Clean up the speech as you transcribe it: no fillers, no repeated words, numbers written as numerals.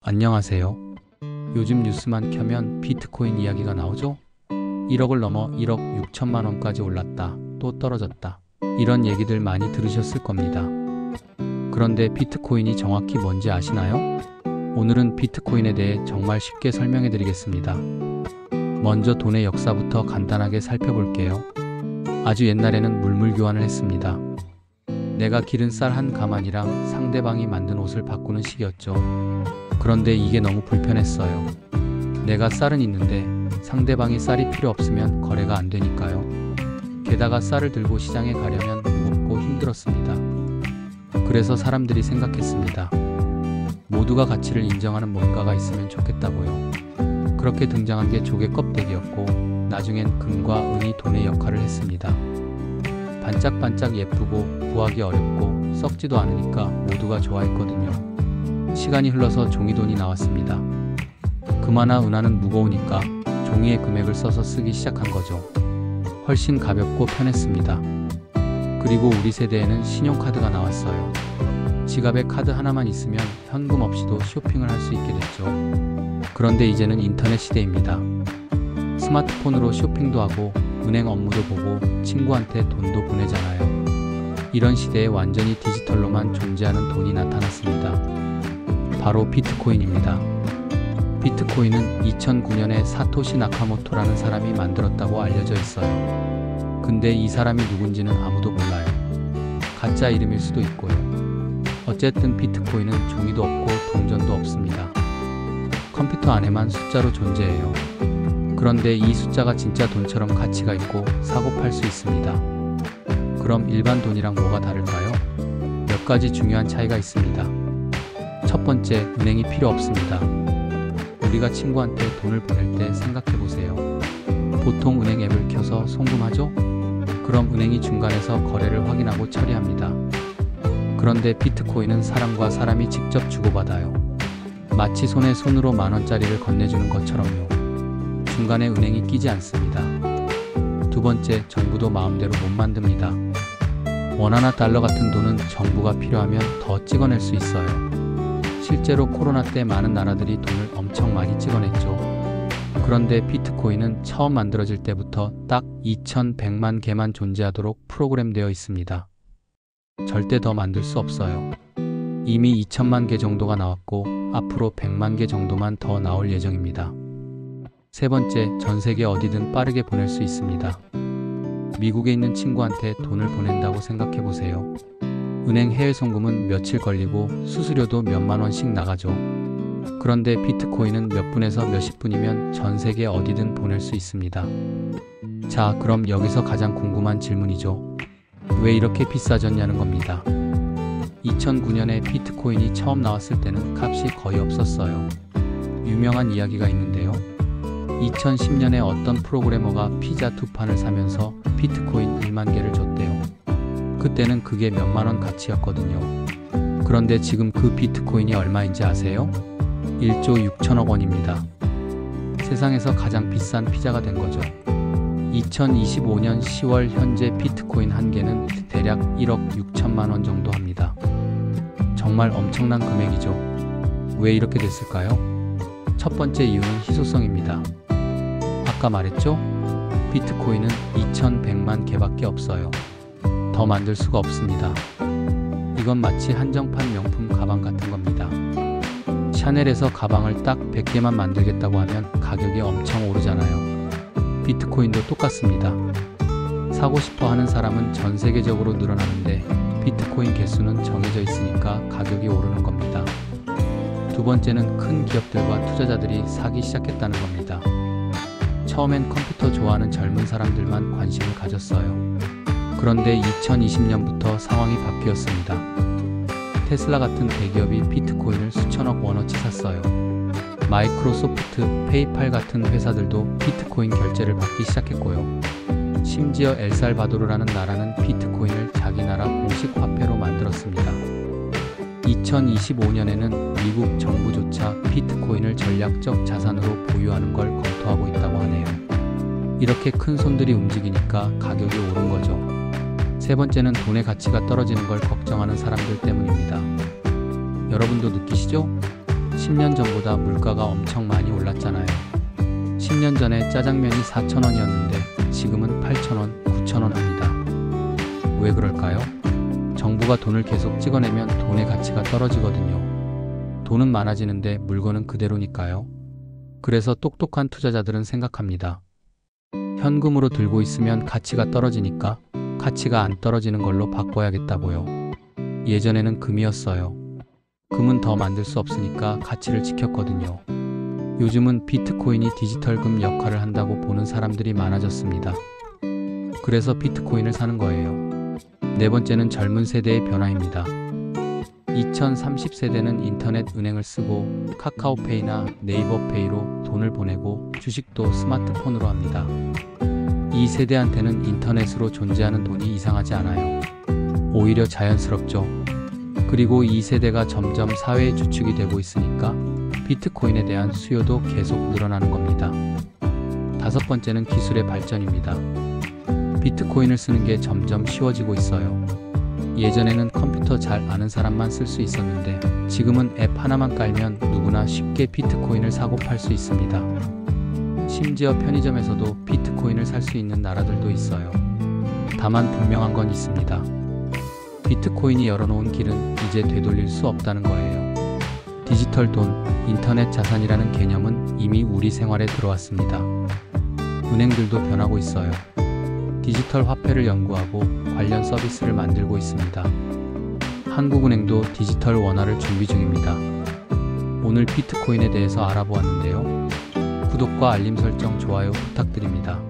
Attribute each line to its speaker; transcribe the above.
Speaker 1: 안녕하세요. 요즘 뉴스만 켜면 비트코인 이야기가 나오죠? 1억을 넘어 1억 6천만 원까지 올랐다. 또 떨어졌다. 이런 얘기들 많이 들으셨을 겁니다. 그런데 비트코인이 정확히 뭔지 아시나요? 오늘은 비트코인에 대해 정말 쉽게 설명해 드리겠습니다. 먼저 돈의 역사부터 간단하게 살펴볼게요. 아주 옛날에는 물물 교환을 했습니다. 내가 기른 쌀 한 가마니랑 상대방이 만든 옷을 바꾸는 식이었죠. 그런데 이게 너무 불편했어요. 내가 쌀은 있는데 상대방이 쌀이 필요 없으면 거래가 안 되니까요. 게다가 쌀을 들고 시장에 가려면 무겁고 힘들었습니다. 그래서 사람들이 생각했습니다. 모두가 가치를 인정하는 뭔가가 있으면 좋겠다고요. 그렇게 등장한 게 조개 껍데기였고 나중엔 금과 은이 돈의 역할을 했습니다. 반짝반짝 예쁘고 구하기 어렵고 썩지도 않으니까 모두가 좋아했거든요. 시간이 흘러서 종이돈이 나왔습니다. 금화나 은화는 무거우니까 종이에 금액을 써서 쓰기 시작한 거죠. 훨씬 가볍고 편했습니다. 그리고 우리 세대에는 신용카드가 나왔어요. 지갑에 카드 하나만 있으면 현금 없이도 쇼핑을 할 수 있게 됐죠. 그런데 이제는 인터넷 시대입니다. 스마트폰으로 쇼핑도 하고 은행 업무도 보고 친구한테 돈도 보내잖아요. 이런 시대에 완전히 디지털로만 존재하는 돈이 나타났습니다. 바로 비트코인입니다. 비트코인은 2009년에 사토시 나카모토라는 사람이 만들었다고 알려져 있어요. 근데 이 사람이 누군지는 아무도 몰라요. 가짜 이름일 수도 있고요. 어쨌든 비트코인은 종이도 없고 동전도 없습니다. 컴퓨터 안에만 숫자로 존재해요. 그런데 이 숫자가 진짜 돈처럼 가치가 있고 사고 팔 수 있습니다. 그럼 일반 돈이랑 뭐가 다를까요? 몇 가지 중요한 차이가 있습니다. 첫 번째, 은행이 필요 없습니다. 우리가 친구한테 돈을 보낼 때 생각해보세요. 보통 은행 앱을 켜서 송금하죠? 그럼 은행이 중간에서 거래를 확인하고 처리합니다. 그런데 비트코인은 사람과 사람이 직접 주고받아요. 마치 손에 손으로 만원짜리를 건네주는 것처럼요. 중간에 은행이 끼지 않습니다. 두 번째, 정부도 마음대로 못 만듭니다. 원화나 달러 같은 돈은 정부가 필요하면 더 찍어낼 수 있어요. 실제로 코로나 때 많은 나라들이 돈을 엄청 많이 찍어냈죠. 그런데 비트코인은 처음 만들어질 때부터 딱 2100만 개만 존재하도록 프로그램되어 있습니다. 절대 더 만들 수 없어요. 이미 2000만 개 정도가 나왔고 앞으로 100만 개 정도만 더 나올 예정입니다. 세 번째, 전 세계 어디든 빠르게 보낼 수 있습니다. 미국에 있는 친구한테 돈을 보낸다고 생각해보세요. 은행 해외 송금은 며칠 걸리고 수수료도 몇만 원씩 나가죠. 그런데 비트코인은 몇 분에서 몇십 분이면 전 세계 어디든 보낼 수 있습니다. 자, 그럼 여기서 가장 궁금한 질문이죠. 왜 이렇게 비싸졌냐는 겁니다. 2009년에 비트코인이 처음 나왔을 때는 값이 거의 없었어요. 유명한 이야기가 있는데요. 2010년에 어떤 프로그래머가 피자 2판을 사면서 비트코인 1만 개를 줬대요. 그때는 그게 몇만 원 가치였거든요. 그런데 지금 그 비트코인이 얼마인지 아세요? 1조 6천억 원입니다. 세상에서 가장 비싼 피자가 된 거죠. 2025년 10월 현재 비트코인 한 개는 대략 1억 6천만 원 정도 합니다. 정말 엄청난 금액이죠. 왜 이렇게 됐을까요? 첫 번째 이유는 희소성입니다. 아까 말했죠? 비트코인은 2100만 개밖에 없어요. 더 만들 수가 없습니다. 이건 마치 한정판 명품 가방 같은 겁니다. 샤넬에서 가방을 딱 100개만 만들겠다고 하면 가격이 엄청 오르잖아요. 비트코인도 똑같습니다. 사고 싶어 하는 사람은 전 세계적으로 늘어나는데 비트코인 개수는 정해져 있으니까 가격이 오르는 겁니다. 두 번째는 큰 기업들과 투자자들이 사기 시작했다는 겁니다. 처음엔 컴퓨터 좋아하는 젊은 사람들만 관심을 가졌어요. 그런데 2020년부터 상황이 바뀌었습니다. 테슬라 같은 대기업이 비트코인을 수천억 원어치 샀어요. 마이크로소프트, 페이팔 같은 회사들도 비트코인 결제를 받기 시작했고요. 심지어 엘살바도르라는 나라는 비트코인을 자기 나라 공식 화폐로 만들었습니다. 2025년에는 미국 정부조차 비트코인을 전략적 자산으로 보유하는 걸 검토하고 있다고 하네요. 이렇게 큰 손들이 움직이니까 가격이 오른 거죠. 세 번째는 돈의 가치가 떨어지는 걸 걱정하는 사람들 때문입니다. 여러분도 느끼시죠? 10년 전보다 물가가 엄청 많이 올랐잖아요. 10년 전에 짜장면이 4,000원이었는데 지금은 8,000원, 9,000원 합니다. 왜 그럴까요? 정부가 돈을 계속 찍어내면 돈의 가치가 떨어지거든요. 돈은 많아지는데 물건은 그대로니까요. 그래서 똑똑한 투자자들은 생각합니다. 현금으로 들고 있으면 가치가 떨어지니까 가치가 안 떨어지는 걸로 바꿔야겠다고요. 예전에는 금이었어요. 금은 더 만들 수 없으니까 가치를 지켰거든요. 요즘은 비트코인이 디지털금 역할을 한다고 보는 사람들이 많아졌습니다. 그래서 비트코인을 사는 거예요. 네 번째는 젊은 세대의 변화입니다. 2030세대는 인터넷 은행을 쓰고 카카오페이나 네이버페이로 돈을 보내고 주식도 스마트폰으로 합니다. 이 세대한테는 인터넷으로 존재하는 돈이 이상하지 않아요. 오히려 자연스럽죠. 그리고 이 세대가 점점 사회의 주축이 되고 있으니까 비트코인에 대한 수요도 계속 늘어나는 겁니다. 다섯 번째는 기술의 발전입니다. 비트코인을 쓰는 게 점점 쉬워지고 있어요. 예전에는 컴퓨터 잘 아는 사람만 쓸 수 있었는데 지금은 앱 하나만 깔면 누구나 쉽게 비트코인을 사고 팔 수 있습니다. 심지어 편의점에서도 비트코인을 살 수 있는 나라들도 있어요. 다만 분명한 건 있습니다. 비트코인이 열어놓은 길은 이제 되돌릴 수 없다는 거예요. 디지털 돈, 인터넷 자산이라는 개념은 이미 우리 생활에 들어왔습니다. 은행들도 변하고 있어요. 디지털 화폐를 연구하고 관련 서비스를 만들고 있습니다. 한국은행도 디지털 원화를 준비 중입니다. 오늘 비트코인에 대해서 알아보았는데요. 구독과 알림 설정, 좋아요 부탁드립니다.